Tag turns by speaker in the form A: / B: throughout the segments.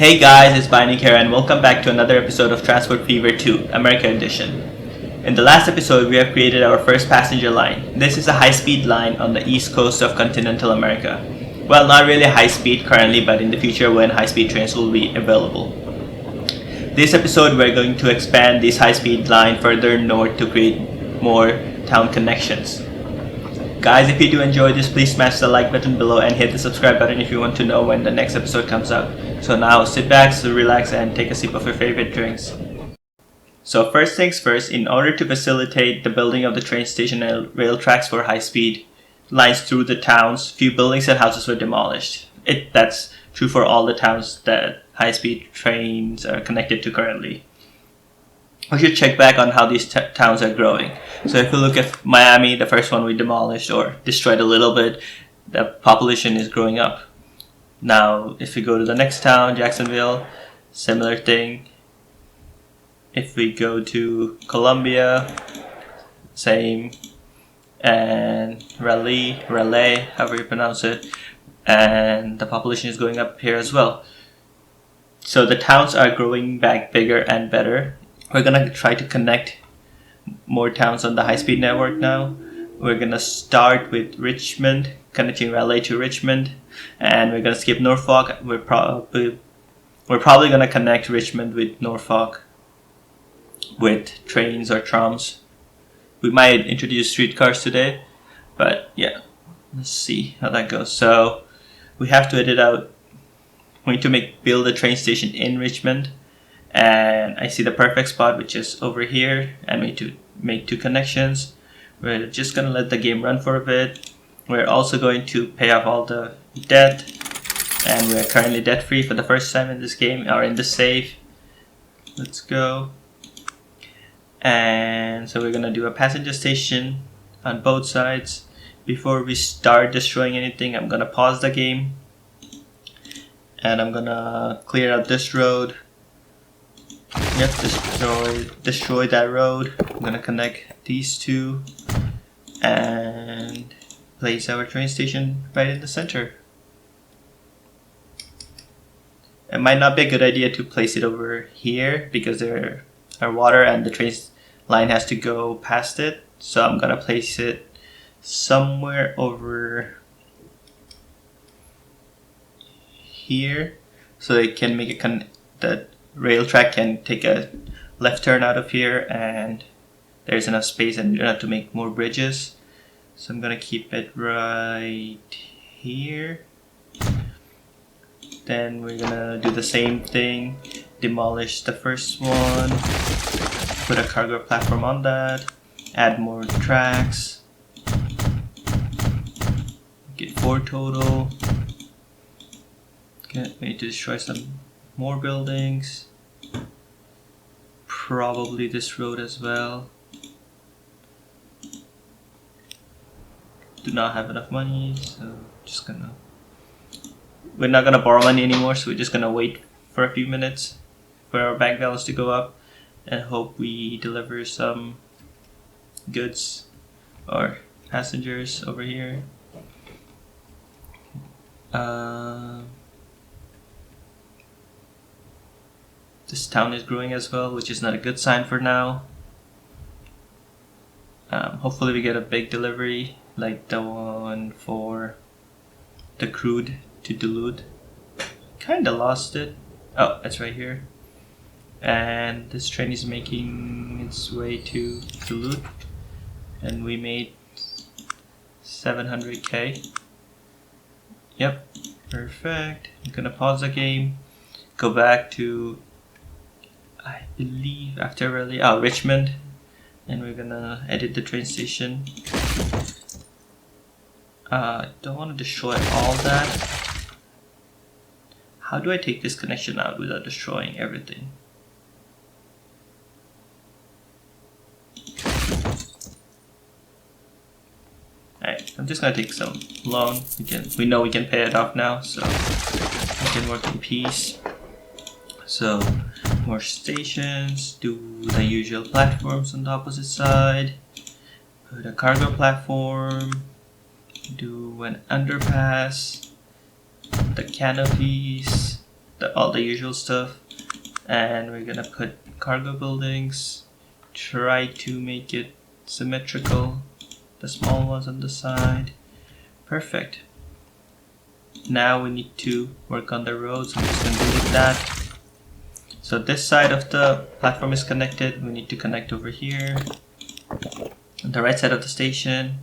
A: Hey guys, it's Binding here and welcome back to another episode of Transport Fever 2, America Edition. In the last episode, we have created our first passenger line. This is a high-speed line on the east coast of continental America. Well, not really high speed currently, but in the future when high-speed trains will be available. This episode, we're going to expand this high-speed line further north to create more town connections. Guys, if you do enjoy this, please smash the like button below and hit the subscribe button if you want to know when the next episode comes out. So now sit back, relax, and take a sip of your favorite drinks. So first things first, in order to facilitate the building of the train station and rail tracks for high-speed lines through the towns, few buildings and houses were demolished. That's true for all the towns that high-speed trains are connected to currently. We should check back on how these towns are growing. So if we look at Miami, the first one we demolished or destroyed a little bit, the population is growing up. Now, if we go to the next town, Jacksonville, similar thing. If we go to Columbia, same. And Raleigh, however you pronounce it, and the population is going up here as well. So the towns are growing back bigger and better. We're gonna try to connect more towns on the high-speed network now. We're gonna start with Richmond, connecting Raleigh to Richmond, and we're gonna skip Norfolk. We're probably gonna connect Richmond with Norfolk with trains or trams. We might introduce streetcars today, but yeah, let's see how that goes. So we have to edit out. We need to build a train station in Richmond. And I see the perfect spot, which is over here, and we need to make two connections. We're just gonna let the game run for a bit. We're also going to pay off all the debt, and we're currently debt free for the first time in this game, or in the save. Let's go. And so we're gonna do a passenger station on both sides. Before we start destroying anything, I'm gonna pause the game, and I'm gonna clear out this road. Yep, destroy that road. I'm gonna connect these two and place our train station right in the center. It might not be a good idea to place it over here because there are water and the train line has to go past it. So I'm gonna place it somewhere over here so they can make it that rail track can take a left turn out of here, and there's enough space and you don't have to make more bridges. So I'm gonna keep it right here. Then we're gonna do the same thing, demolish the first one, put a cargo platform on that, add more tracks, get 4 total. Okay, we need to destroy some more buildings, probably this road as well. Do not have enough money, so we're not gonna borrow money anymore, so we're just gonna wait for a few minutes for our bank balance to go up and hope we deliver some goods or passengers over here. This town is growing as well, which is not a good sign for now. Hopefully we get a big delivery like the one for the crude to Duluth. Kinda lost it. Oh, it's right here. And this train is making its way to Duluth, and we made 700k. Yep, perfect. I'm gonna pause the game, go back to, I believe after Richmond, and we're gonna edit the train station. Don't want to destroy all that. How do I take this connection out without destroying everything? Alright, I'm just gonna take some loan. We know we can pay it off now, so we can work in peace. So more stations, do the usual platforms on the opposite side, put a cargo platform, do an underpass, the canopies, all the usual stuff. And we're gonna put cargo buildings. Try to make it symmetrical. The small ones on the side. Perfect. Now we need to work on the roads. I'm just gonna delete that. So this side of the platform is connected. We need to connect over here. On the right side of the station,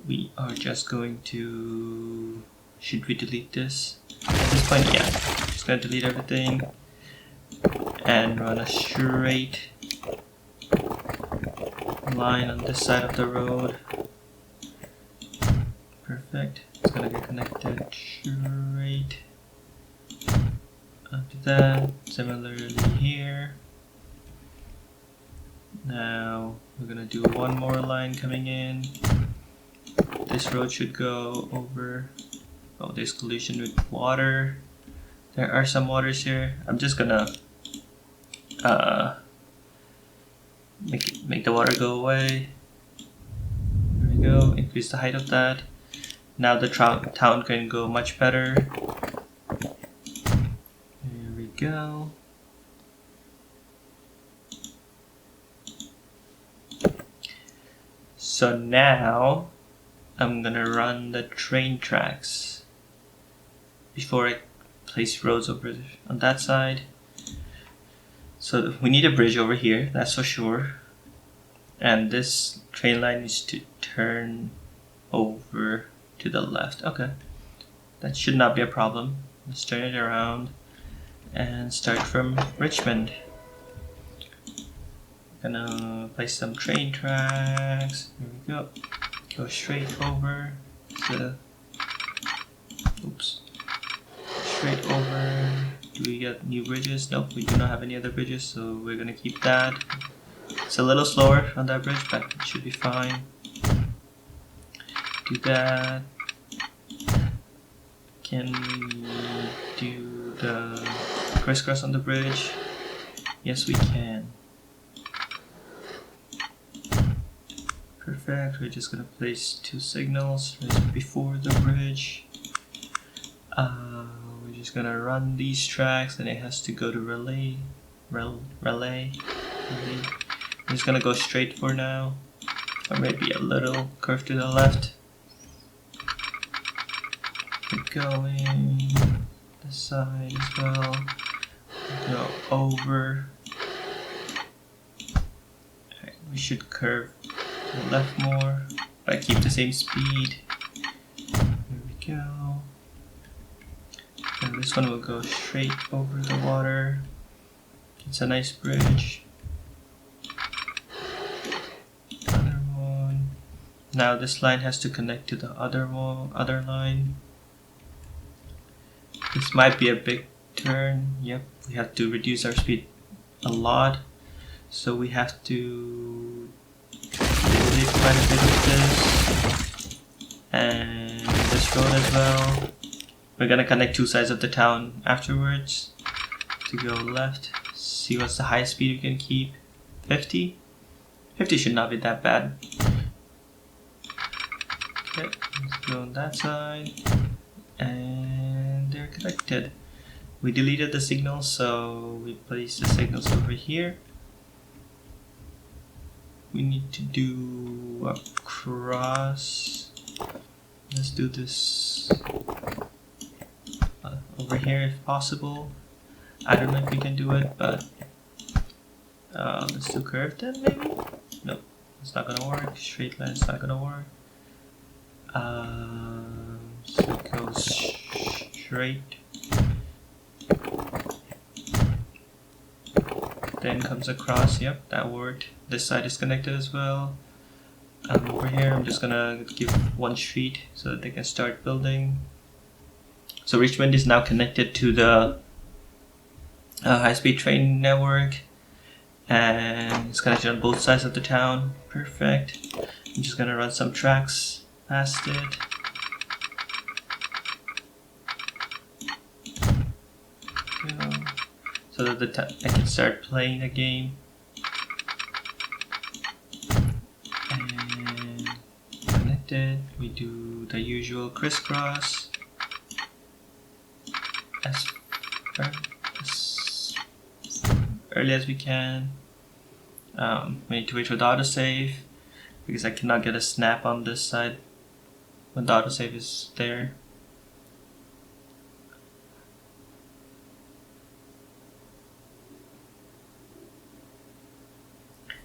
A: we are just going to... Should we delete this? At this point, yeah. Just gonna delete everything and run a straight line on this side of the road. Perfect. It's gonna get connected straight after that. Similarly here. Now we're gonna do one more line coming in. This road should go over. Oh, there's collision with water. There are some waters here. I'm just gonna make the water go away. There we go. Increase the height of that. Now the town can go much better. There we go. So now I'm gonna run the train tracks before I place roads over on that side. So we need a bridge over here, that's for sure. And this train line needs to turn over to the left. Okay, that should not be a problem. Let's turn it around and start from Richmond. Gonna place some train tracks. Here we go. Go straight over to, oops, straight over. Do we get new bridges? Nope, we do not have any other bridges, so we're gonna keep that. It's a little slower on that bridge, but it should be fine. Do that. Can we do the crisscross on the bridge? Yes, we can. Perfect. We're just gonna place 2 signals right before the bridge. We're just gonna run these tracks, and it has to go to relay. I'm just gonna go straight for now, or maybe a little curve to the left. Keep going. This side as well. Go over. Alright, we should curve to the left more, but keep the same speed. There we go. And this one will go straight over the water. It's a nice bridge. Other one. Now this line has to connect to the other line. This might be a big turn. Yep, we have to reduce our speed a lot. So we have to delete quite a bit of this. And this road as well. We're gonna connect 2 sides of the town afterwards. To go left. See what's the highest speed we can keep. 50? 50 should not be that bad. Okay, let's go on that side. And they're connected. We deleted the signals, so we place the signals over here. We need to do a cross. Let's do this over here if possible. I don't know if we can do it, but let's do curve then maybe? Nope, it's not gonna work. Straight line is not gonna work. So it goes straight. Then comes across. Yep, that worked. This side is connected as well. Over here, I'm just gonna give 1 street so that they can start building. So Richmond is now connected to the high-speed train network, and it's connected on both sides of the town. Perfect. I'm just gonna run some tracks past it. Go. So that I can start playing the game. And connected. We do the usual crisscross as early as we can. We need to wait for the autosave because I cannot get a snap on this side when the autosave is there.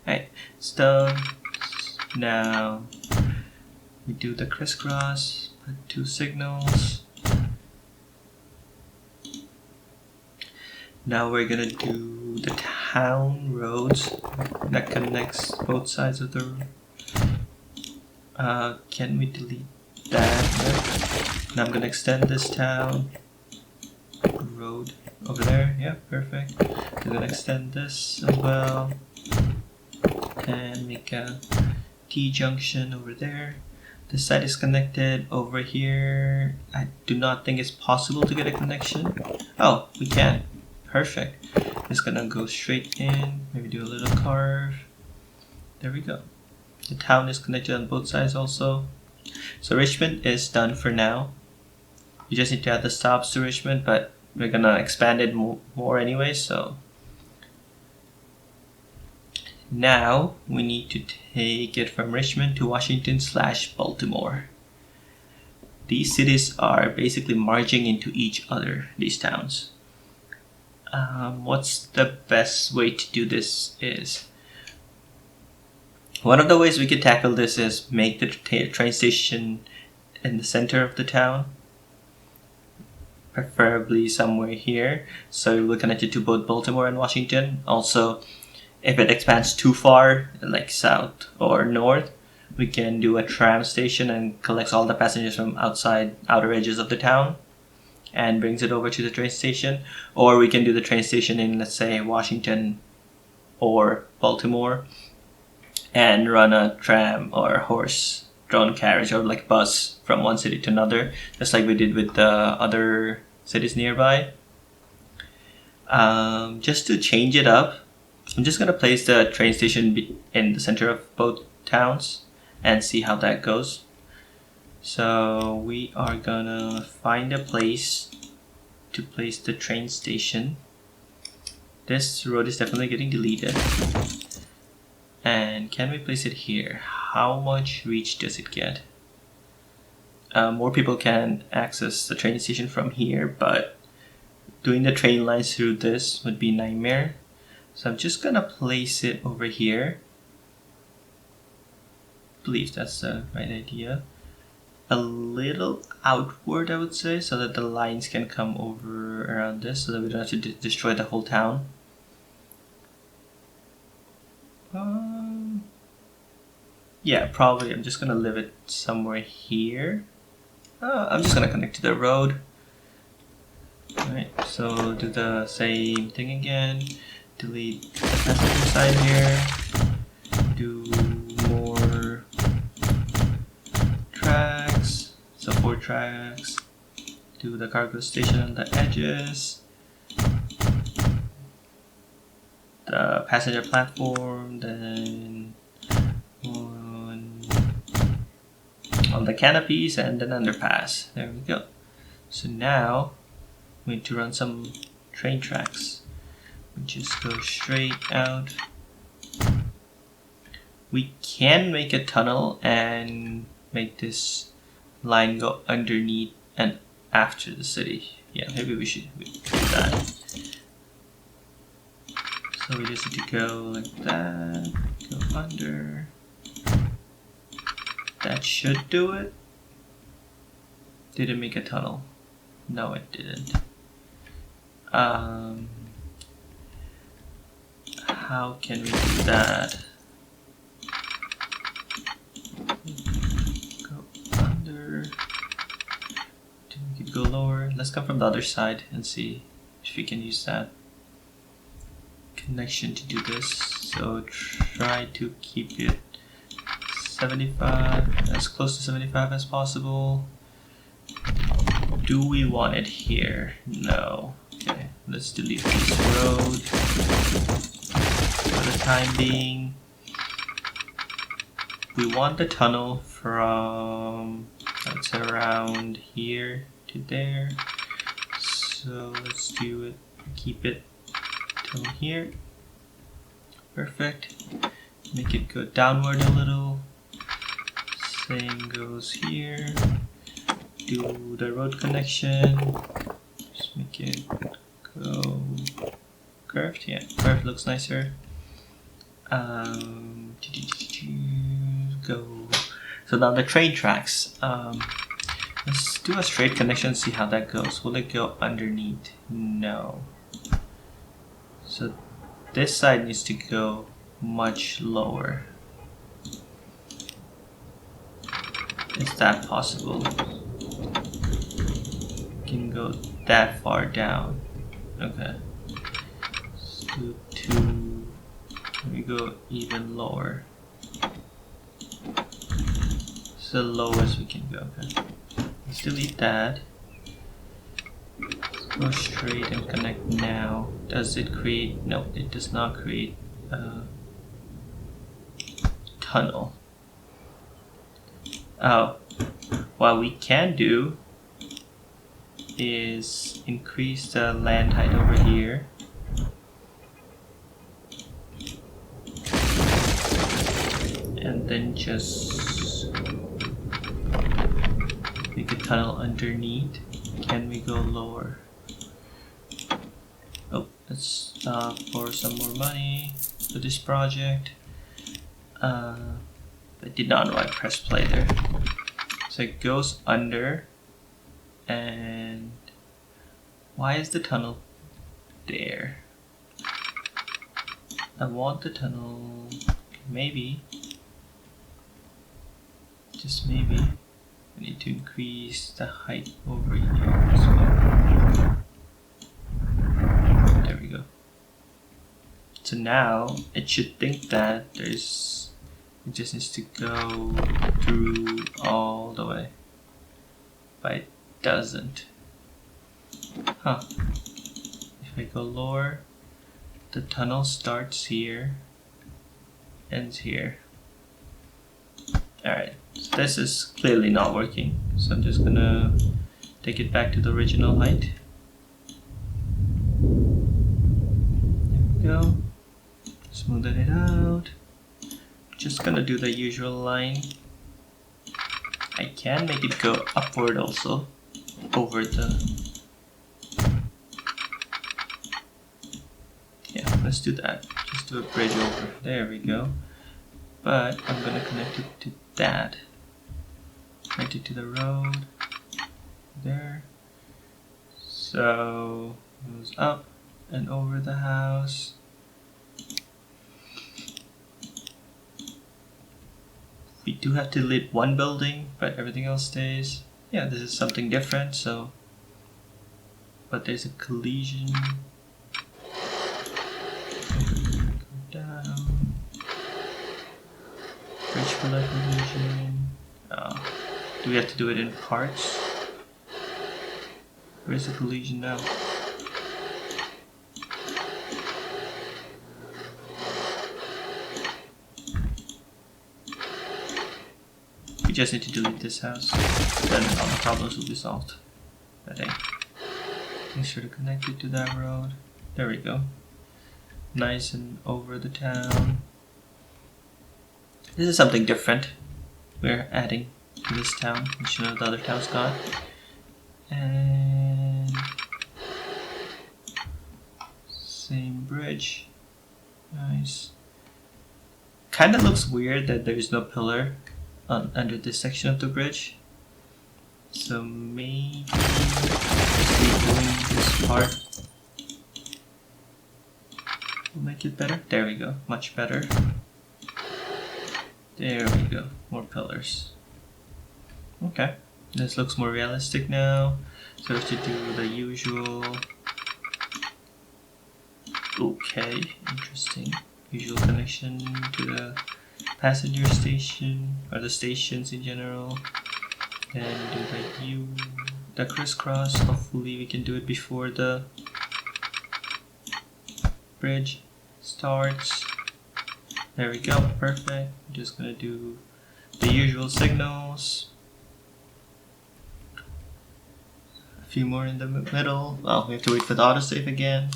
A: Alright, it's done. Now we do the crisscross, put 2 signals. Now we're gonna do the town roads that connects both sides of the road. Can we delete that? Now I'm gonna extend this town road over there. Yeah, perfect. I'm gonna extend this as well and make a T-junction over there. This side is connected over here. I do not think it's possible to get a connection. Oh, we can. Perfect. It's gonna go straight in. Maybe do a little carve. There we go. The town is connected on both sides also. So Richmond is done for now. You just need to add the stops to Richmond, but we're gonna expand it more anyway, so. Now we need to take it from Richmond to Washington/Baltimore. These cities are basically merging into each other, these towns. What's the best way to do this is, one of the ways we could tackle this is make the train station in the center of the town, preferably somewhere here, so we're connected to both Baltimore and Washington. Also, if it expands too far, like south or north, we can do a tram station and collects all the passengers from outer edges of the town and brings it over to the train station. Or we can do the train station in, let's say, Washington or Baltimore and run a tram or horse-drawn carriage or like bus from one city to another, just like we did with the other cities nearby. Just to change it up, I'm just going to place the train station in the center of both towns and see how that goes. So we are gonna find a place to place the train station. This road is definitely getting deleted. And can we place it here? How much reach does it get? More people can access the train station from here, but doing the train lines through this would be a nightmare. So I'm just gonna place it over here. I believe that's the right idea. A little outward, I would say, so that the lines can come over around this, so that we don't have to destroy the whole town. Yeah, probably. I'm just gonna leave it somewhere here. I'm just gonna connect to the road. Alright, so do the same thing again. Delete the passenger side here. Do more tracks, so 4 tracks. Do the cargo station on the edges. The passenger platform, then on the canopies and an underpass. There we go. So now we need to run some train tracks. We just go straight out. We can make a tunnel and make this line go underneath and after the city. Yeah, maybe we should do that. So we just need to go like that, go under. That should do it. Did it make a tunnel? No, it didn't. How can we do that? Go under. We could go lower. Let's come from the other side and see if we can use that connection to do this. So try to keep it 75, as close to 75 as possible. Do we want it here? No. Okay, let's delete this road for the time being. We want the tunnel from, let's say, around here to there. So let's do it, keep it till here. Perfect. Make it go downward a little. Same goes here. Do the road connection. Just make it go curved. Yeah, curved looks nicer. Go. So now the train tracks. Let's do a straight connection, see how that goes. Will it go underneath? No. So this side needs to go much lower. Is that possible? Can go that far down. Okay. Let's do 2. We go even lower. It's the lowest we can go. Okay. Let's delete that. Let's go straight and connect now. Does it create? No, it does not create a tunnel. Oh, what we can do is increase the land height over here. And then just make a tunnel underneath. Can we go lower? Oh, let's stop for some more money for this project. I did not know I pressed play there. So it goes under, and why is the tunnel there? I want the tunnel, maybe, just maybe, I need to increase the height over here as well. There we go. So now it should think that it just needs to go through all the way, but it doesn't. Huh. If I go lower, the tunnel starts here, ends here. Alright, so this is clearly not working, so I'm just gonna take it back to the original height. There we go. Smoothen it out. Just gonna do the usual line. I can make it go upward also over the. Yeah, let's do that. Just do a bridge over. There we go. But I'm gonna connect it to that. Connect it to the road. There. So it goes up and over the house. We do have to delete one building, but everything else stays. Yeah, this is something different, so. But there's a collision. Go down. Bridge pillar collision. Oh. Do we have to do it in parts? Where's the collision now? We just need to delete this house, then all the problems will be solved. I think. Make sure to connect it to that road. There we go. Nice and over the town. This is something different we're adding to this town, which none of the other towns got. And same bridge. Nice. Kinda looks weird that there is no pillar under this section of the bridge, so maybe doing this part will make it better. There we go, much better. There we go, more pillars. Okay, this looks more realistic now. So we have to do the usual. Okay, interesting. Usual connection to the passenger station, or the stations in general. Then do the crisscross. Hopefully we can do it before the bridge starts. There we go, perfect. I'm just gonna do the usual signals. A few more in the middle. Well, we have to wait for the autosave again.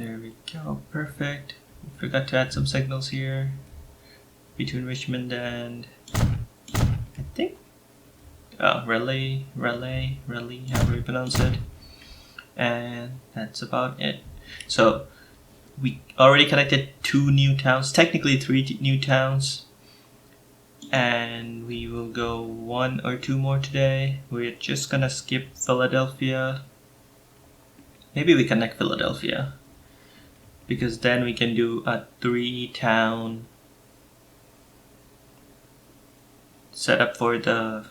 A: There we go, perfect. Forgot to add some signals here between Richmond and I think Raleigh, however you pronounce it. And that's about it. So we already connected 2 new towns, technically 3 new towns, and we will go 1 or 2 more today. We're just gonna skip Philadelphia. Maybe we connect Philadelphia, because then we can do a 3-town setup for the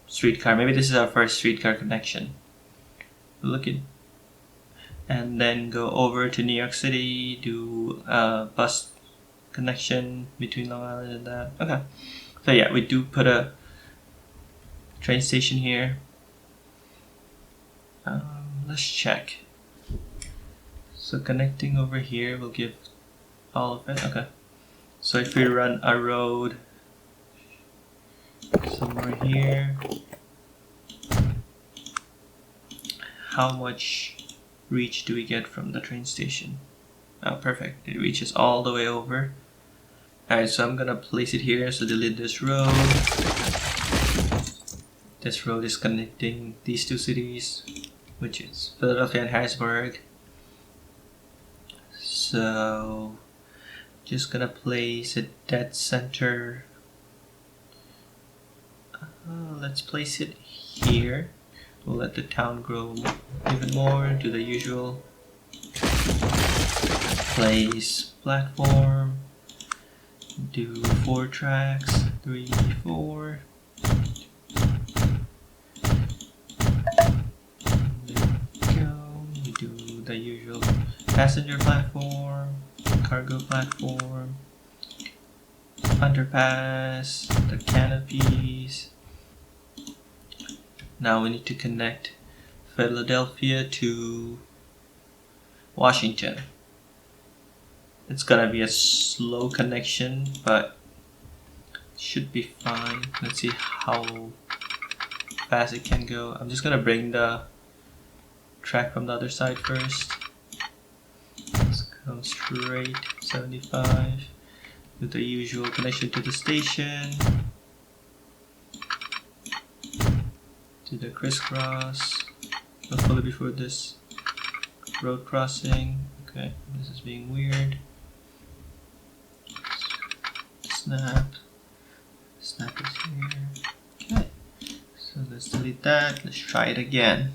A: streetcar. Maybe this is our first streetcar connection. Look at, and then go over to New York City, do a bus connection between Long Island and that. Okay, so yeah, we do put a train station here. Let's check. So connecting over here will give all of it. Okay, so if we run a road somewhere here, how much reach do we get from the train station? Oh, perfect. It reaches all the way over. Alright, so I'm gonna place it here. So delete this road. This road is connecting these 2 cities, which is Philadelphia and Harrisburg. So just gonna place a dead center. Let's place it here. We'll let the town grow even more. Do the usual. Place platform. Do 4 tracks. 3, 4. There we go. We do the usual passenger platform, cargo platform, underpass, the canopies. Now we need to connect Philadelphia to Washington. It's gonna be a slow connection, but should be fine. Let's see how fast it can go. I'm just gonna bring the track from the other side first. Let's go straight 75 with the usual connection to the station. To the crisscross. Hopefully before this road crossing. Okay, this is being weird. Snap. Snap is here. Okay, so let's delete that. Let's try it again.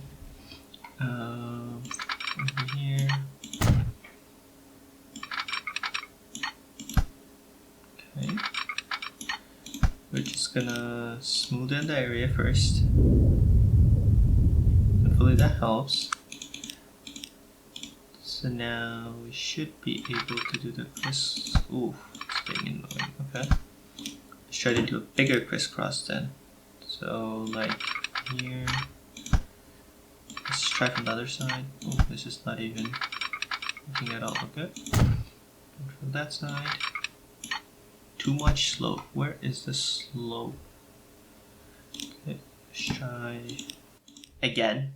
A: Over here. Okay. We're just gonna smoothen the area first. Hopefully that helps. So now we should be able to do the ooh, it's getting annoying. Okay. Let's try to do a bigger crisscross then. So like here. Let's try from the other side. Oh, this is not even looking at all. Okay. And from that side. Too much slope. Where is the slope? Okay, let's try again.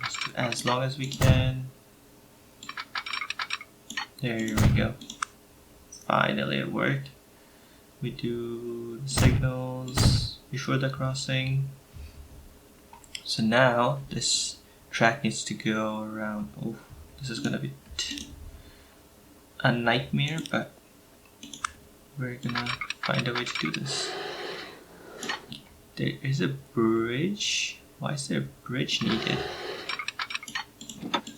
A: Let's do as long as we can. There we go. Finally it worked. We do the signals before the crossing. So now this track needs to go around. Oh, this is gonna be a nightmare, but we're gonna find a way to do this. There is a bridge. Why is there a bridge needed?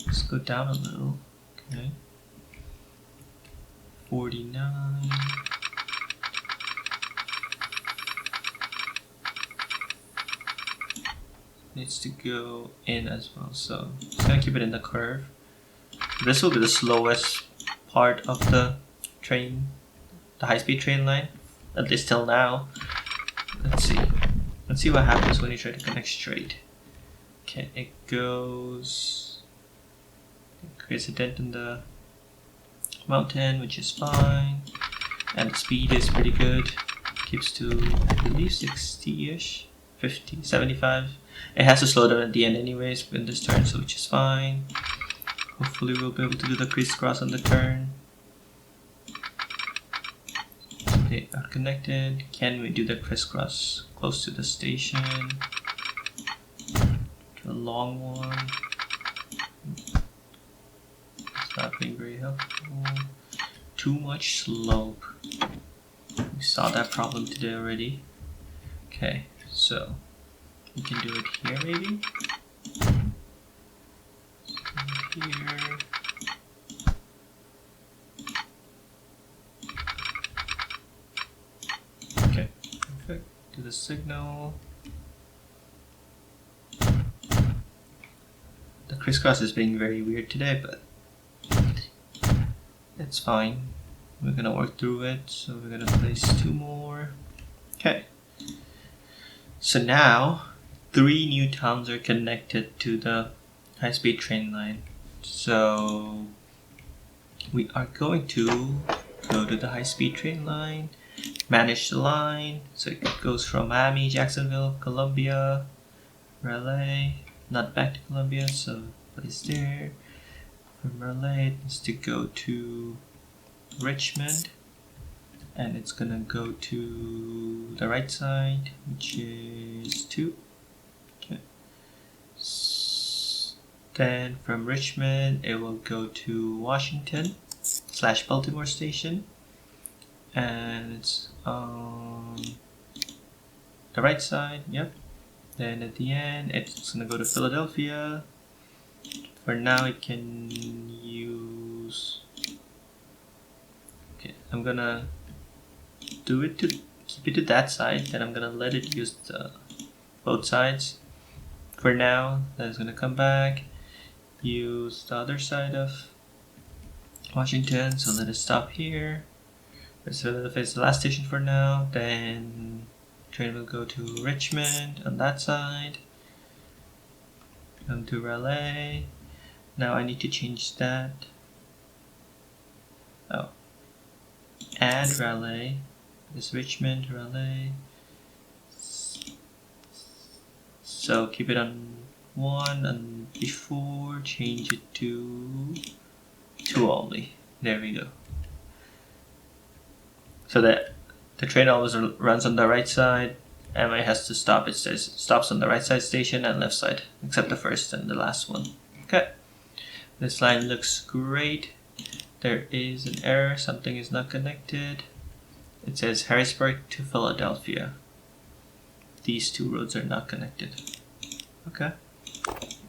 A: Let's go down a little. Okay. 49. Needs to go in as well, so just gonna keep it in the curve. This will be the slowest part of the train, the high-speed train line, at least till now. Let's see what happens when you try to connect straight. Okay, it goes, it creates a dent in the mountain, which is fine, and the speed is pretty good. Keeps to, I believe, 60-ish, 50, 75. It has to slow down at the end anyways in this turn, so which is fine. Hopefully we'll be able to do the crisscross on the turn. They are connected. Can we do the crisscross close to the station? A long one. It's not being very helpful. Too much slope. We saw that problem today already. Okay, so we can do it here maybe. Here. Okay, perfect. Do the signal. The crisscross is being very weird today, but it's fine. We're gonna work through it, so we're gonna place 2 more. Okay. So now, 3 new towns are connected to the high-speed train line. So we are going to go to the high-speed train line, manage the line. So it goes from Miami, Jacksonville, Columbia, Raleigh, not back to Columbia, so place there. From Raleigh, it needs to go to Richmond, and it's gonna go to the right side, which is 2. Okay. Then from Richmond, it will go to Washington / Baltimore station, and it's on the right side. Yep. Then at the end, it's gonna go to Philadelphia. For now, it can use. Okay, I'm gonna do it to keep it to that side. Then I'm gonna let it use both sides. For now, that's gonna come back. Use the other side of Washington. So let it stop here. Philadelphia is the last station for now. Then train will go to Richmond on that side. Come to Raleigh. Now I need to change that. Oh. Add Raleigh. This Richmond, Raleigh. So keep it on 1, and before change it to 2 only. There we go. So that the train always runs on the right side, and when it has to stop, it says it stops on the right side station and left side, except the first and the last one. Okay. This line looks great. There is an error, something is not connected. It says Harrisburg to Philadelphia. These 2 roads are not connected. Okay.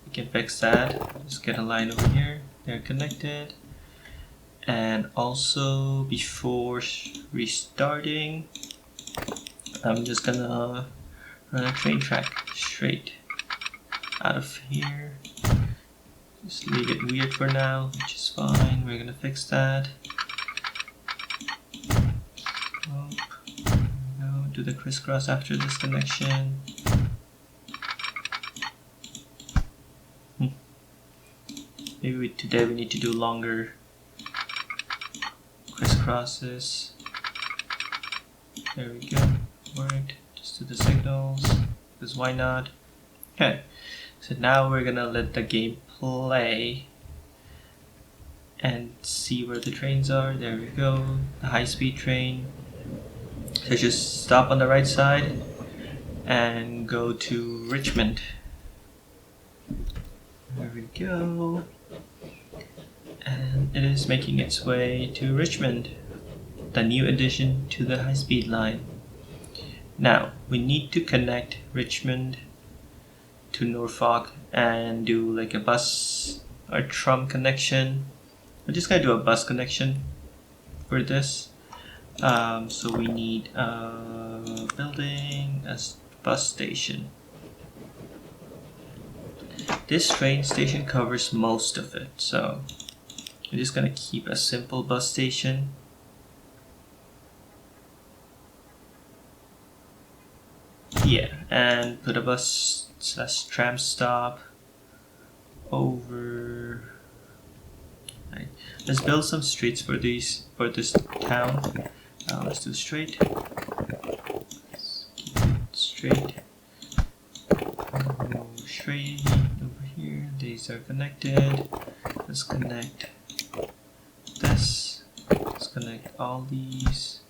A: We can fix that. Just get a line over here. They're connected. And also, before restarting, I'm just gonna run a train track straight out of here. Just leave it weird for now, which is fine. We're gonna fix that. Go do the crisscross after this connection. Maybe today we need to do longer crisscrosses. There we go. Worked. Just do the signals. Because why not? Okay. So now we're gonna let the game play and see where the trains are. There we go. The high-speed train. So just stop on the right side and go to Richmond. There we go. And it is making its way to Richmond, the new addition to the high-speed line. Now, we need to connect Richmond to Norfolk and do like a bus or tram connection. We're just gonna do a bus connection for this. So we need a building, a bus station. This train station covers most of it, so I'm just gonna keep a simple bus station. Yeah, and put a bus / tram stop over. Right. Let's build some streets for this town. Let's do straight. Let's keep it straight. Go straight over here. They these are connected. Let's connect this. Let's connect all these.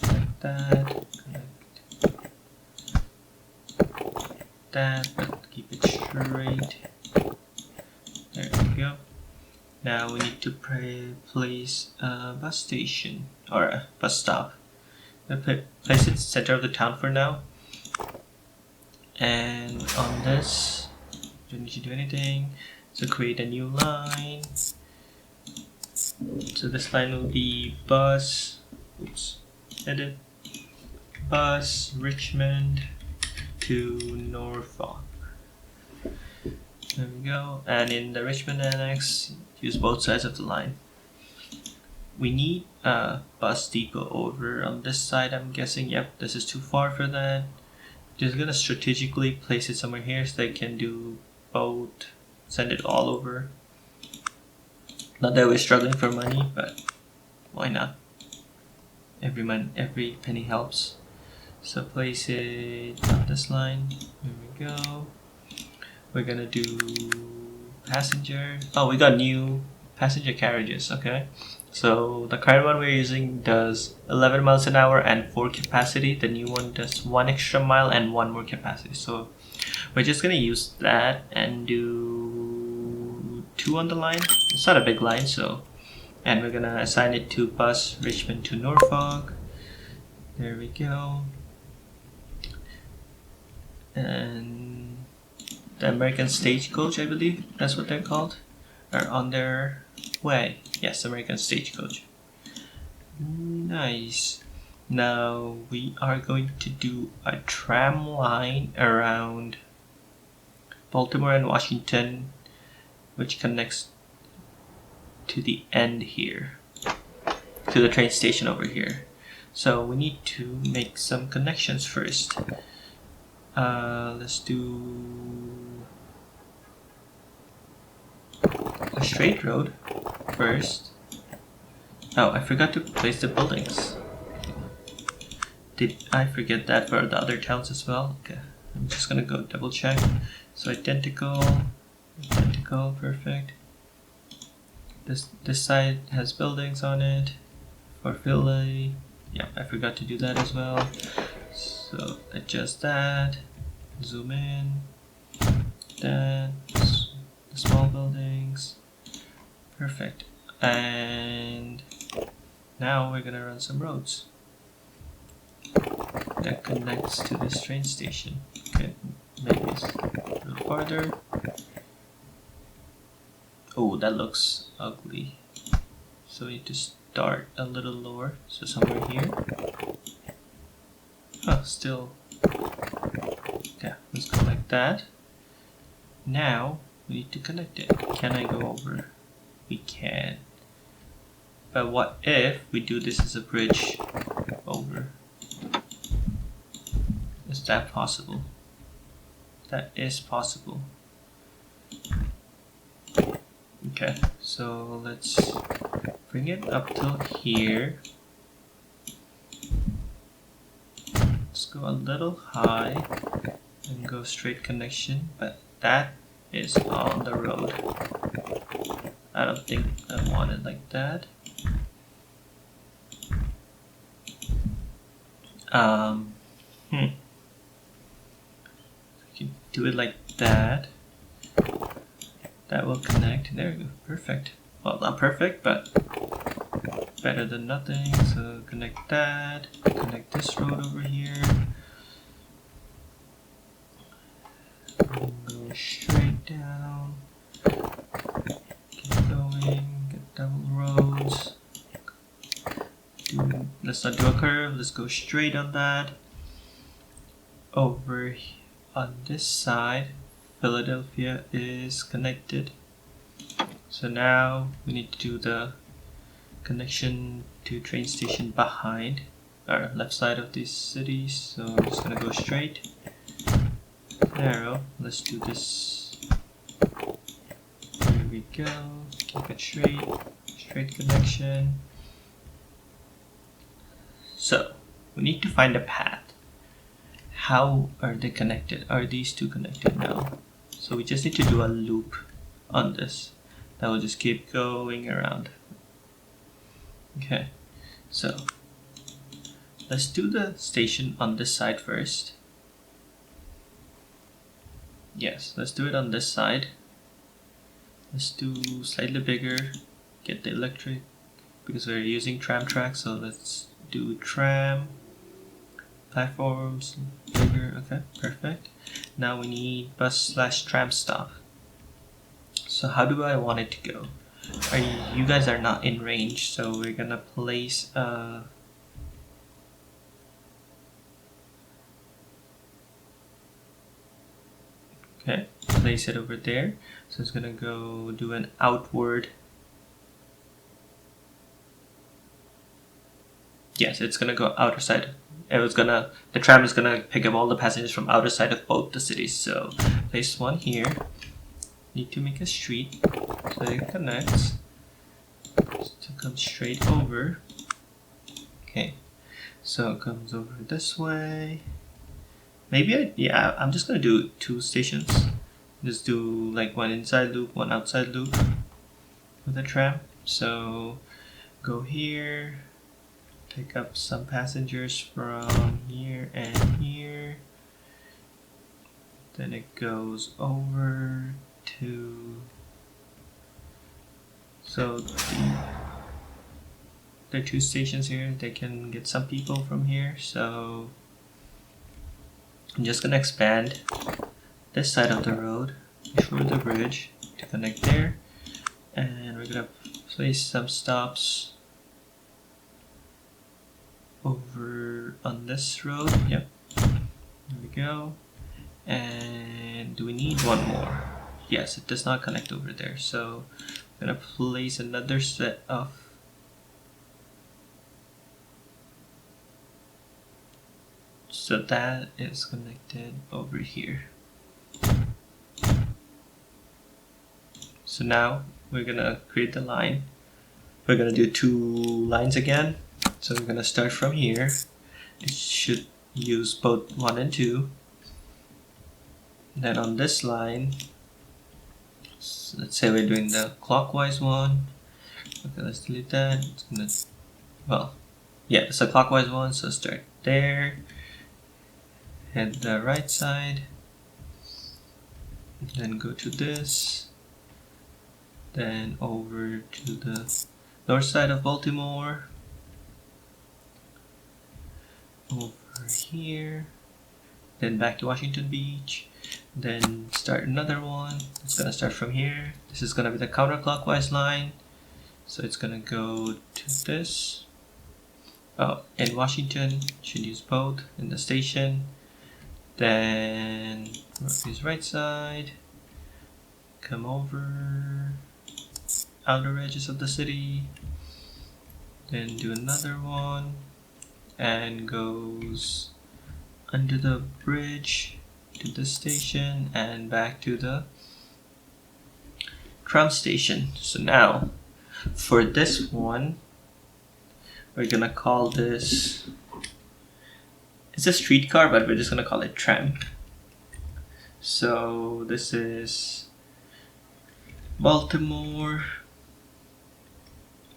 A: Connect that. Connect that, but keep it straight. There we go. Now we need to place a bus station or a bus stop. Place it in the center of the town for now. And on this, don't need to do anything. So create a new line. So this line will be bus. Oops. Edit. Bus Richmond to Norfolk. There we go. And in the Richmond annex, use both sides of the line. We need a bus depot over on this side. I'm guessing. Yep, this is too far for that. Just gonna strategically place it somewhere here so they can do both. Send it all over. Not that we're struggling for money, but why not? Every penny helps. So place it on this line. Here we go. We're gonna do passenger. Oh, we got new passenger carriages. Okay. So the current one we're using does 11 miles an hour and 4 capacity. The new one does 1 extra mile and 1 more capacity. So we're just gonna use that and do 2 on the line. It's not a big line, so. And we're gonna assign it to bus Richmond to Norfolk. There we go. And the American Stagecoach, I believe that's what they're called, are on their way. Yes, American Stagecoach. Nice. Now we are going to do a tram line around Baltimore and Washington, which connects to the end here, to the train station over here. So we need to make some connections first. Let's do a straight road first. Oh, I forgot to place the buildings. Did I forget that for the other towns as well? Okay, I'm just gonna go double check. So identical, perfect. This side has buildings on it for Philly. Yeah, I forgot to do that as well. So adjust that, zoom in, that, the small buildings, perfect. And now we're gonna run some roads that connects to this train station. Okay, maybe it's a little farther. Oh, that looks ugly. So we need to start a little lower. So somewhere here. Oh, still. Okay, let's go like that. Now we need to connect it. Can I go over? We can. But what if we do this as a bridge over? Is that possible? That is possible. Okay, so let's bring it up till here. Let's go a little high and go straight connection, but that is on the road. I don't think I want it like that. I can do it like that. That will connect. There we go. Perfect. Well, not perfect, but better than nothing. So connect that. Connect this road over here. Go straight down. Keep going. Get double roads. Let's not do a curve. Let's go straight on that. Over on this side, Philadelphia is connected. So now we need to do the connection to train station behind our left side of these cities. So I'm just gonna go straight. Narrow. Let's do this. There we go. Keep it straight connection. So we need to find a path. How are they connected? Are these two connected now? So we just need to do a loop on this. That will just keep going around. Okay, so let's do the station on this side first. Yes, let's do it on this side. Let's do slightly bigger, get the electric, because we're using tram tracks, so let's do tram platforms bigger. Okay, perfect. Now we need bus/tram stop. So how do I want it to go? You guys are not in range, so we're gonna place okay, place it over there. So it's gonna go do an outward. Yes, it's gonna go outer side. The tram is gonna pick up all the passengers from outer side of both the cities. So place one here. Need to make a street so it connects. To come straight over. Okay, so it comes over this way. Maybe I'm just gonna do 2 stations. Just do like one inside loop, one outside loop with the tram. So go here, pick up some passengers from here and here. Then it goes over to. So there are 2 stations here. They can get some people from here. So I'm just gonna expand this side of the road before the bridge to connect there, and we're gonna place some stops over on this road. Yep, there we go. And do we need one more? Yes, it does not connect over there, so I'm gonna place another set of so that is connected over here. So now we're gonna create the line. We're gonna do 2 lines again. So we're gonna start from here. It should use both 1 and 2. Then on this line, so let's say we're doing the clockwise one. Okay, let's delete that. It's gonna, well, yeah, it's a clockwise one. So start there. Head the right side. Then go to this. Then over to the north side of Baltimore. Over here. Then back to Washington Beach. Then start another one. It's gonna start from here. This is gonna be the counterclockwise line. So it's gonna go to this. Oh, in Washington, should use both in the station. Then work this right side. Come over outer edges of the city. Then do another one. And goes under the bridge to the station and back to the tram station. So now for this one, we're gonna call this, it's a streetcar, but we're just gonna call it tram. So this is Baltimore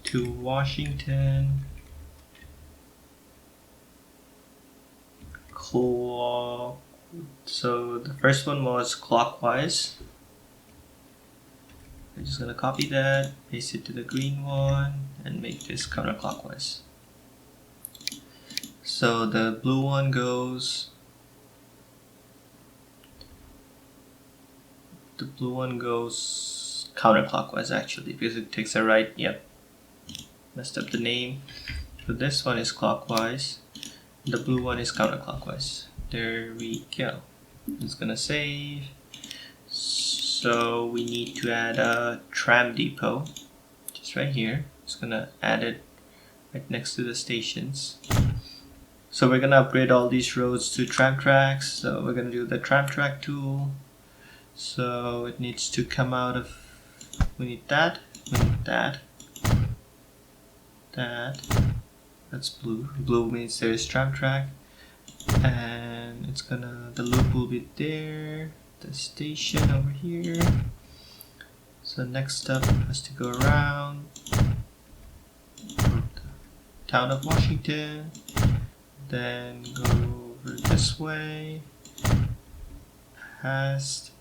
A: to Washington. So the first one was clockwise. I'm just gonna copy that, paste it to the green one, and make this counterclockwise. So the blue one goes. The blue one goes counterclockwise actually, because it takes a right. Yep, messed up the name. So this one is clockwise. The blue one is counterclockwise. There we go. It's gonna save. So we need to add a tram depot, just right here. It's gonna add it right next to the stations. So we're gonna upgrade all these roads to tram tracks. So we're gonna do the tram track tool. So it needs to come out of, we need that, that's blue. Blue means there is tram track, and it's gonna, the loop will be there. the station over here. So next up has to go around the town of Washington, then go over this way, past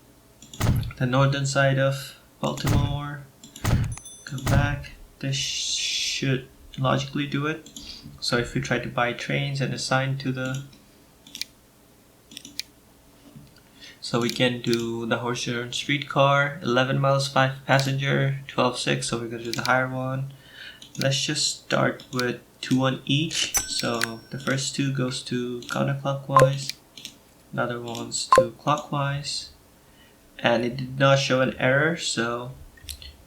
A: the northern side of Baltimore, come back. This should logically do it. So if we try to buy trains and assign to the, so we can do the Horse-Drawn Streetcar, 11 miles 5 passenger, 12.6, so we're going to do the higher one. Let's just start with 2 on each. So the first 2 goes to counterclockwise, another one's to clockwise, and it did not show an error, so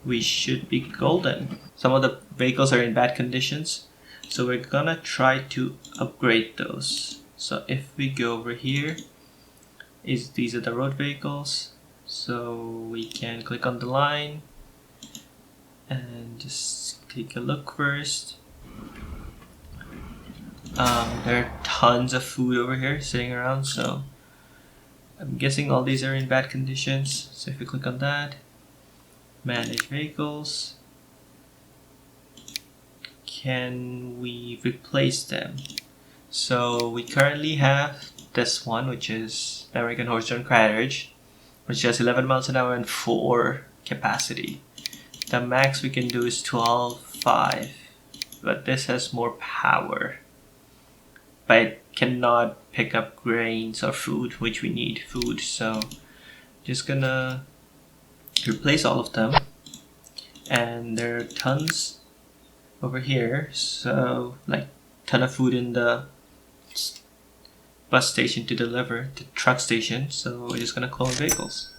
A: we should be golden. Some of the vehicles are in bad conditions, so we're gonna try to upgrade those. So if we go over here, these are the road vehicles, so we can click on the line and just take a look first. There are tons of food over here sitting around, so I'm guessing all these are in bad conditions. So if we click on that, manage vehicles, can we replace them? So we currently have this one, which is the American Horse-Drawn Carriage, which has 11 miles an hour and 4 capacity. The max we can do is 12.5, but this has more power, but it cannot pick up grains or food, which we need food. So just gonna replace all of them, and there are tons over here, so like ton of food in the bus station to deliver to truck station, so we're just gonna clone vehicles.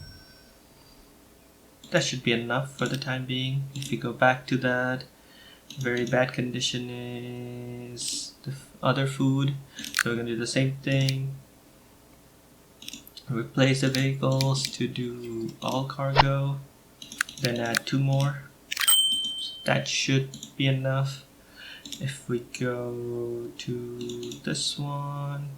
A: That should be enough for the time being. If we go back to that, very bad condition is the other food, so we're gonna do the same thing, replace the vehicles to do all cargo, then add 2 more. That should be enough. If we go to this one,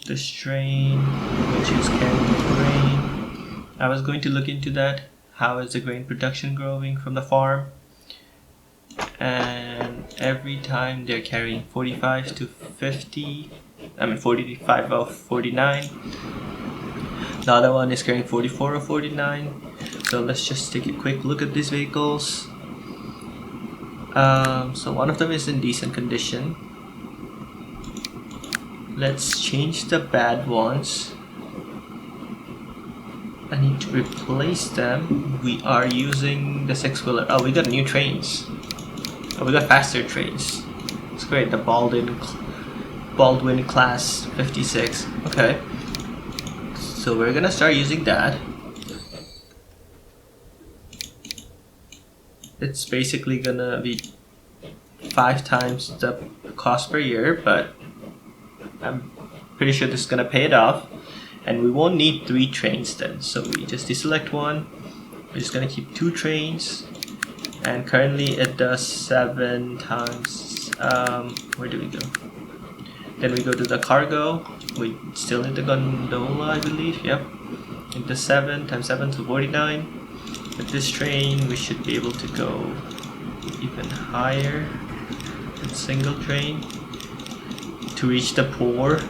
A: this train, which is carrying grain, I was going to look into that. How is the grain production growing from the farm? And every time they're carrying 45 to 50, 45 of 49. The other one is carrying 44 or 49. So let's just take a quick look at these vehicles. So one of them is in decent condition. Let's change the bad ones. I need to replace them. We are using the 6-wheeler. Oh, we got new trains. Oh, we got faster trains. It's great. The Baldwin class 56. Okay. So we're gonna start using that. It's basically gonna be 5 times the cost per year, but I'm pretty sure this is gonna pay it off. And we won't need 3 trains then, so we just deselect one. We're just gonna keep 2 trains, and currently it does 7 times. Where do we go? Then we go to the cargo. We still need the gondola, I believe. Yep. Into 7 times 7 to 49. With this train, we should be able to go even higher with single train to reach the poor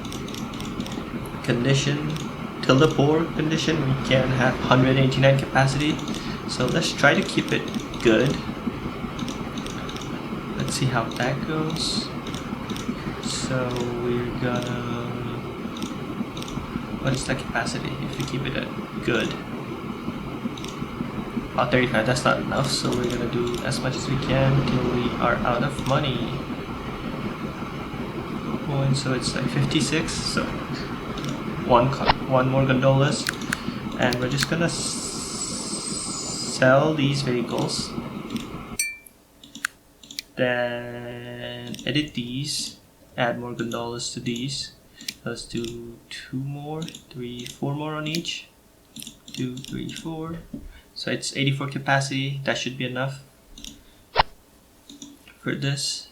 A: condition. Till the poor condition, we can have 189 capacity. So let's try to keep it good. Let's see how that goes. So we're gonna, what is the capacity if we keep it at good? Oh, 35, that's not enough, so we're gonna do as much as we can until we are out of money. And so it's like 56, so one more gondolas, and we're just gonna sell these vehicles, then edit these, add more gondolas to these. Let's do 2 more, 3, 4 more on each. 2, 3, 4. So it's 84 capacity. That should be enough for this.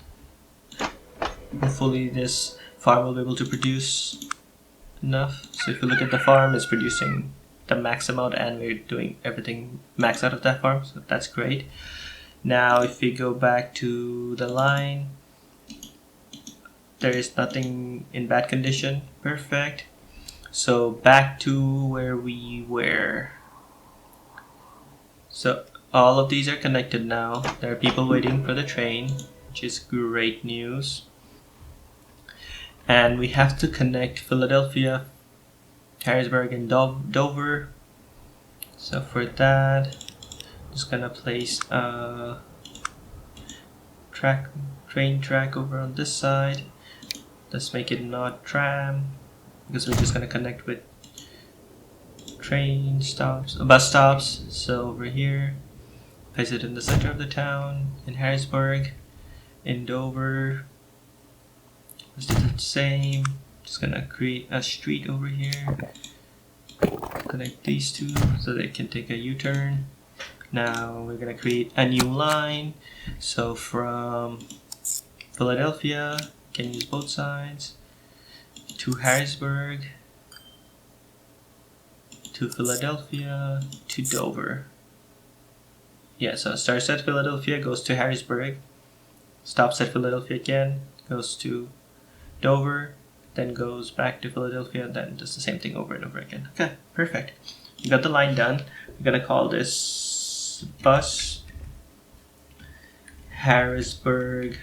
A: Hopefully this farm will be able to produce enough. So if you look at the farm, it's producing the max amount, and we're doing everything max out of that farm, so that's great. Now if we go back to the line, there is nothing in bad condition. Perfect. So back to where we were. So all of these are connected now. There are people waiting for the train, which is great news. And we have to connect Philadelphia, Harrisburg, and Dover. So for that, I'm just gonna place a train track over on this side. Let's make it not tram, because we're just gonna connect with train stops, bus stops. So over here, place it in the center of the town, in Harrisburg, in Dover. Let's do the same. Just gonna create a street over here. Connect these two so they can take a U-turn. Now we're gonna create a new line. So from Philadelphia, can use both sides, to Harrisburg, to Philadelphia, to Dover. Yeah, so starts at Philadelphia, goes to Harrisburg, stops at Philadelphia again, goes to Dover, then goes back to Philadelphia, then does the same thing over and over again. Okay, perfect. We got the line done. We're gonna call this bus Harrisburg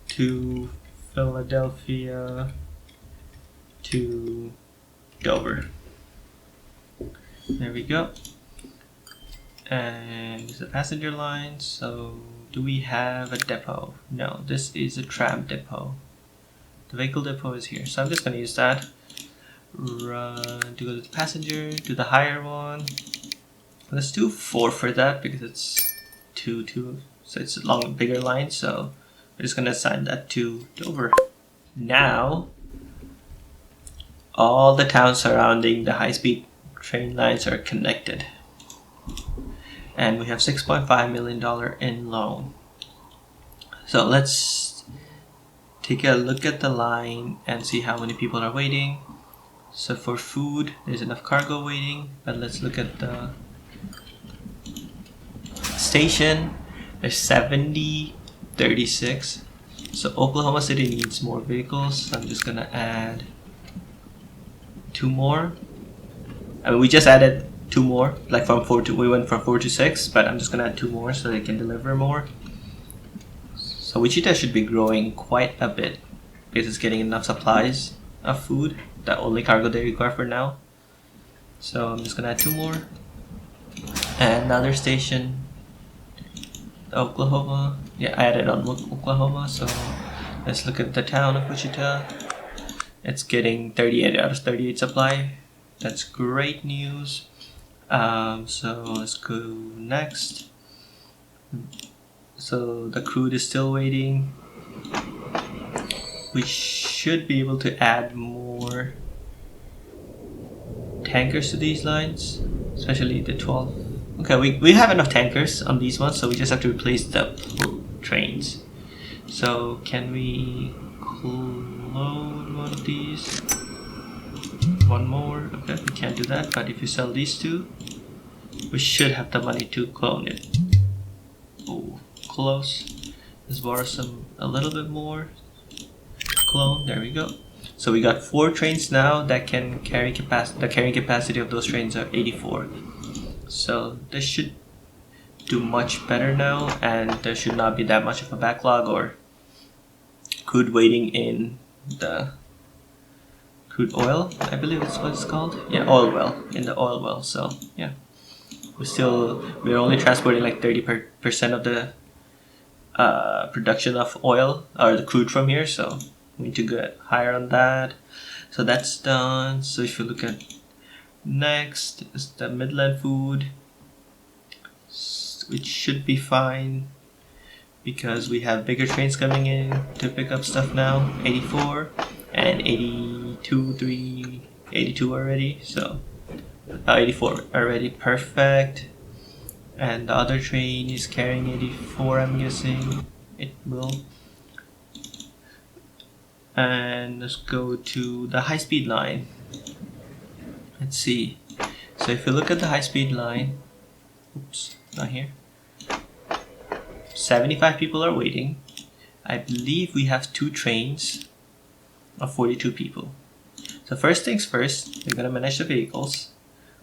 A: to Philadelphia to Dover. There we go. And it's a passenger line, so do we have a depot? No, this is a tram depot. The vehicle depot is here, so I'm just going to use that. Run to go to the passenger, to the higher one. Let's do 4 for that because it's 2, so it's a long, bigger line, so we're just going to assign that to Dover. Now, all the towns surrounding the high-speed train lines are connected. And we have $6.5 million in loan. So let's take a look at the line and see how many people are waiting. So for food, there's enough cargo waiting, but let's look at the station. There's 70, 36. So Oklahoma City needs more vehicles. So I'm just gonna add 2 more. I mean, we just added 2 more, like from 4 to, we went from 4 to 6, but I'm just gonna add 2 more so they can deliver more. So Wichita should be growing quite a bit because it's getting enough supplies of food, the only cargo they require for now. So I'm just gonna add 2 more. And another station, Oklahoma. Yeah, I added on Oklahoma, so let's look at the town of Wichita. It's getting 38 out of 38 supply. That's great news. So let's go next. So the crude is still waiting. We should be able to add more tankers to these lines, especially the 12. Okay, we have enough tankers on these ones, so we just have to replace the trains. So can we load one of these? 1 more. Okay, we can't do that, but if you sell these 2, we should have the money to clone it. Oh, close. Let's borrow a little bit more. Clone, there we go. So we got 4 trains now that can carry capacity. The carrying capacity of those trains are 84. So this should do much better now, and there should not be that much of a backlog or crude waiting in the crude oil, I believe it's what it's called. Yeah, oil well, in the oil well. So yeah, we're only transporting like 30% of the production of oil or the crude from here, so we need to get higher on that. So that's done. So if you look at next is the Midland food, which should be fine because we have bigger trains coming in to pick up stuff now. 84 and 82 already, so 84 already, perfect. And the other train is carrying 84, I'm guessing it will. And let's go to the high-speed line. Let's see. So if you look at the high-speed line, oops, not here. 75 people are waiting. I believe we have 2 trains of 42 people. So first things first, we're gonna manage the vehicles.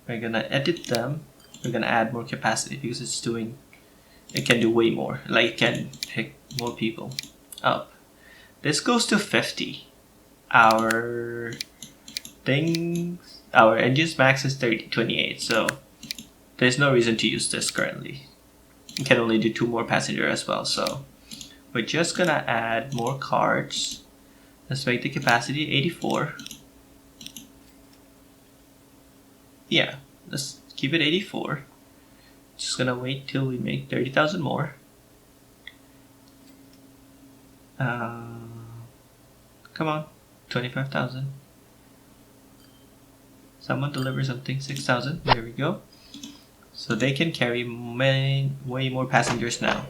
A: We're gonna edit them. We're gonna add more capacity because it can do way more. Like it can pick more people up. This goes to 50. Our engine's max is 28, so there's no reason to use this currently. You can only do 2 more passenger as well, so we're just gonna add more cards. Let's make the capacity 84. Yeah, let's keep it 84. Just gonna wait till we make 30,000 more. Come on, 25,000. Someone deliver something, 6,000. There we go. So they can carry way more passengers now.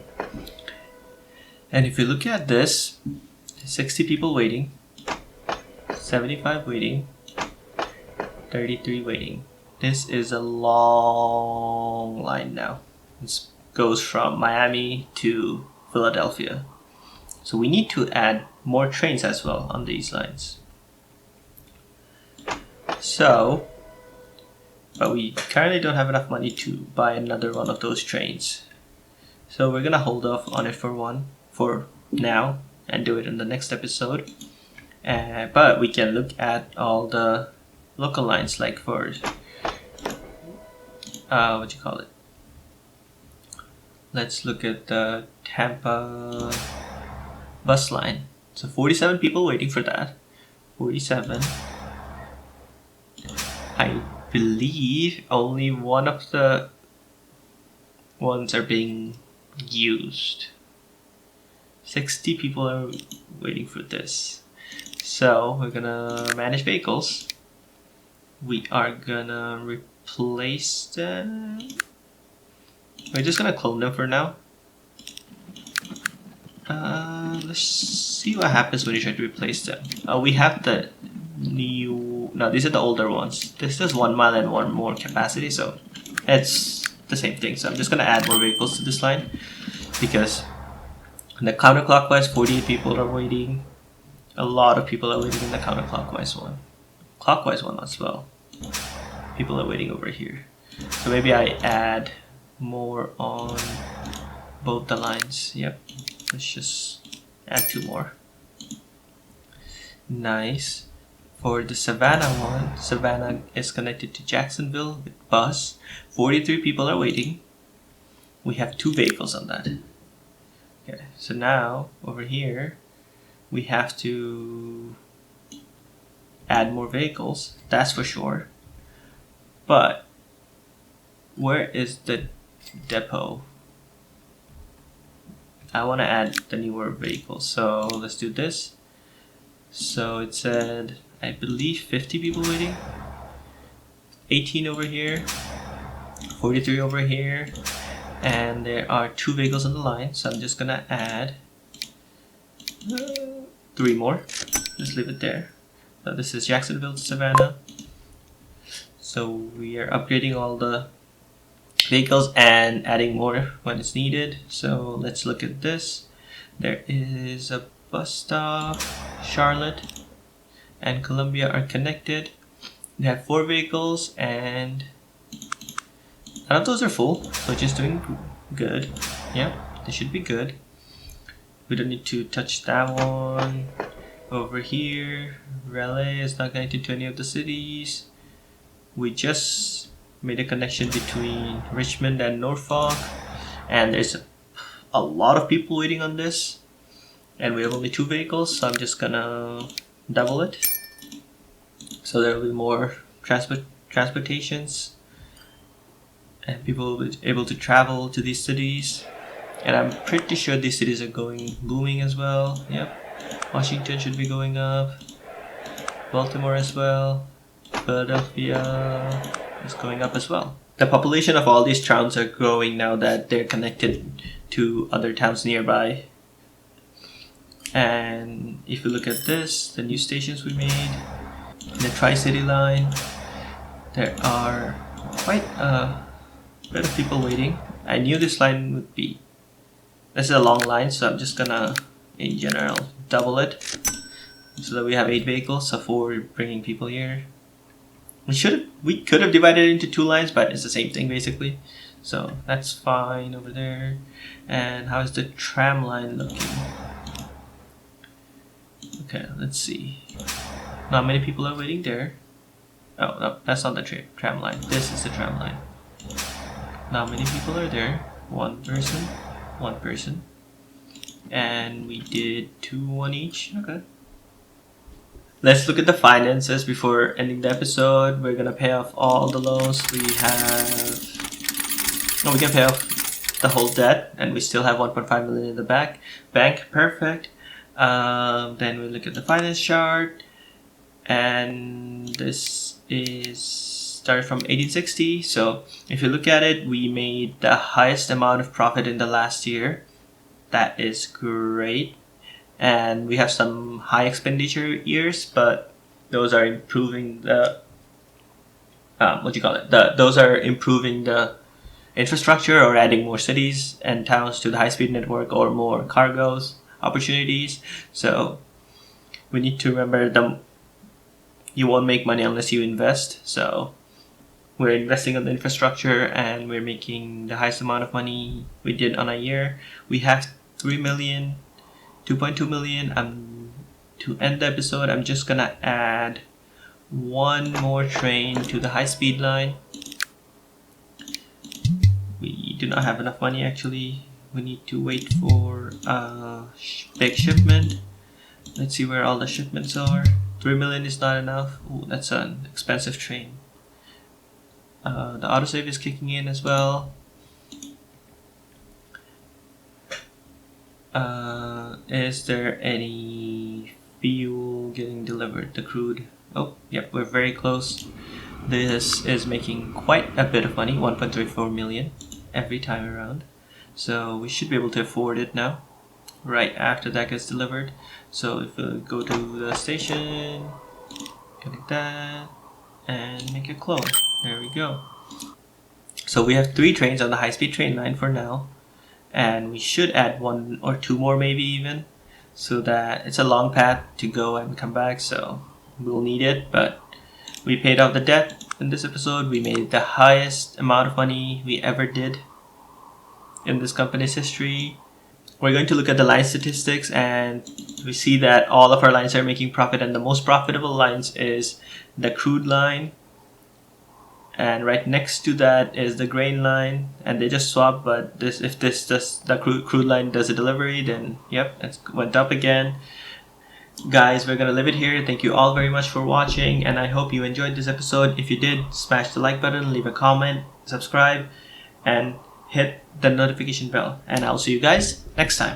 A: And if you look at this, 60 people waiting, 75 waiting, 33 waiting. This is a long line now. This goes from Miami to Philadelphia. So we need to add more trains as well on these lines. So, but we currently don't have enough money to buy another one of those trains. So we're gonna hold off on it for now and do it in the next episode. But we can look at all the local lines, like for what you call it? Let's look at the Tampa bus line. So 47 people waiting for that. 47. I believe only one of the ones are being used. 60 people are waiting for this. So we're gonna manage vehicles. We are gonna replace them. We're just gonna clone them for now. Let's see what happens when you try to replace them. We have the new. No, these are the older ones. This is 1 mile and 1 more capacity, so it's the same thing. So I'm just gonna add more vehicles to this line because the counterclockwise 48 people are waiting. A lot of people are waiting in the counterclockwise one. Clockwise one as well. People are waiting over here. So maybe I add more on both the lines. Yep. Let's just add 2 more. Nice. For the Savannah one, Savannah is connected to Jacksonville with bus. 43 people are waiting. We have 2 vehicles on that. Okay, so now over here we have to add more vehicles, that's for sure. But where is the depot? I want to add the newer vehicles, so let's do this. So it said, I believe 50 people waiting. 18 over here, 43 over here, and there are 2 vehicles on the line, so I'm just gonna add 3 more. Just leave it there. So this is Jacksonville to Savannah. So we are upgrading all the vehicles and adding more when it's needed. So let's look at this. There is a bus stop. Charlotte and Columbia are connected. They have 4 vehicles and none of those are full, so just doing good. Yeah, they should be good. We don't need to touch that one. Over here, Raleigh is not connected to any of the cities. We just made a connection between Richmond and Norfolk, and there's a lot of people waiting on this, and we have only 2 vehicles, so I'm just gonna double it. So there will be more transportations, and people will be able to travel to these cities. And I'm pretty sure these cities are booming as well. Yep. Washington should be going up. Baltimore as well. Philadelphia is going up as well. The population of all these towns are growing now that they're connected to other towns nearby. And if you look at this, the new stations we made, the Tri-City line, There are quite a bit of people waiting. I knew this line would be... This is a long line, so I'm just gonna, in general, double it. So that we have 8 vehicles, so 4 bringing people here. We could have divided it into 2 lines, but it's the same thing basically. So that's fine over there. And how is the tram line looking? Okay, let's see. Not many people are waiting there. Oh, no, that's not the tram line. This is the tram line. Not many people are there. 1 person, 1 person. And we did 2 on each. Okay. Let's look at the finances before ending the episode. We're gonna pay off all the loans we have. No, we can pay off the whole debt, and we still have 1.5 million in the bank. Perfect. Then we look at the finance chart, and this is started from 1860. So if you look at it, we made the highest amount of profit in the last year. That is great. And we have some high expenditure years, but those are improving the those are improving the infrastructure or adding more cities and towns to the high-speed network or more cargoes opportunities. So we need to remember you won't make money unless you invest. So we're investing on the infrastructure, and we're making the highest amount of money we did on a year. We have 3 million. 2.2 million. To end the episode, I'm just gonna add 1 more train to the high-speed line. We do not have enough money actually. We need to wait for a big shipment. Let's see where all the shipments are. 3 million is not enough. Ooh, that's an expensive train. The autosave is kicking in as well. Is there any fuel getting delivered? The crude. Oh, yep, we're very close. This is making quite a bit of money, 1.34 million every time around. So we should be able to afford it now, right after that gets delivered. So if we go to the station, connect that, and make a clone. There we go. So we have 3 trains on the high-speed train line for now. And we should add 1 or 2 more maybe even, so that it's a long path to go and come back, so we'll need it. But we paid off the debt in this episode. We made the highest amount of money we ever did in this company's history. We're going to look at the line statistics, and we see that all of our lines are making profit, and the most profitable lines is the crude line, and right next to that is the grain line, and they just swap. But if the crude line does a delivery, then yep, it went up again. Guys, we're gonna leave it here. Thank you all very much for watching, and I hope you enjoyed this episode. If you did, smash the like button, leave a comment, subscribe, and hit the notification bell, and I'll see you guys next time.